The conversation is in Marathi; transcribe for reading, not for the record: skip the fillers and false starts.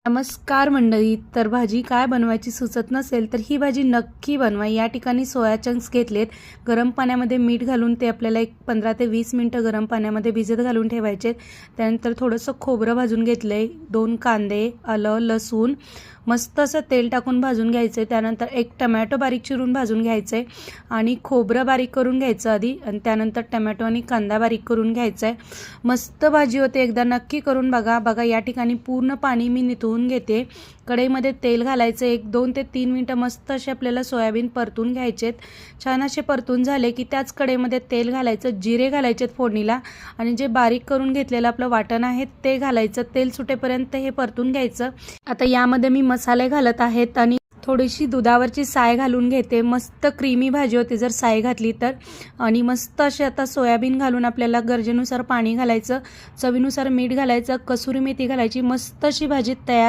नमस्कार मंडळी. तर भाजी काय बनवायची सुचत नसेल तर ही भाजी नक्की बनवा. या ठिकाणी सोया चंक्स घेतलेत. गरम पाण्यामध्ये मीठ घालून ते आपल्याला एक 15 ते 20 मिनिटं गरम पाण्यामध्ये भिजत घालून ठेवायचे. त्यानंतर थोडंसं खोबरं भाजून घेतलंय, 2 कांदे, आलं, लसूण मस्त असं तेल टाकून भाजून घ्यायचे. त्यानंतर एक टमॅटो बारीक चिरून भाजून घ्यायचे आणि खोबरं बारीक करून घ्यायचं आधी आणि त्यानंतर टमॅटो आणि कांदा बारीक करून घ्यायचा आहे. मस्त भाजी होते, एकदा नक्की करून बघा. या ठिकाणी पूर्ण पाणी मी निथळून घेते. कढईमध्ये तेल घालायचं, 1-2 ते 3 मिनिटं मस्त असे आपल्याला सोयाबीन परतून घ्यायचेत. छान असे परतून झाले की त्याच कढईमध्ये तेल घालायचं, जिरे घालायचेत फोडणीला आणि जे बारीक करून घेतलेलं आपलं वाटण आहे ते घालायचं. तेल सुटेपर्यंत हे परतून घ्यायचं. आता यामध्ये मी मसाले घालत आहेत आणि थोडीशी दुधावरची साय घालून घेते. मस्त क्रीमी भाजी होते जर साय घातली तर. आणि मस्त असे आता सोयाबीन घालून आपल्याला गरजेनुसार पाणी घालायचं, चवीनुसार मीठ घालायचं, कसुरी मेथी घालायची. मस्त अशी भाजी तयार.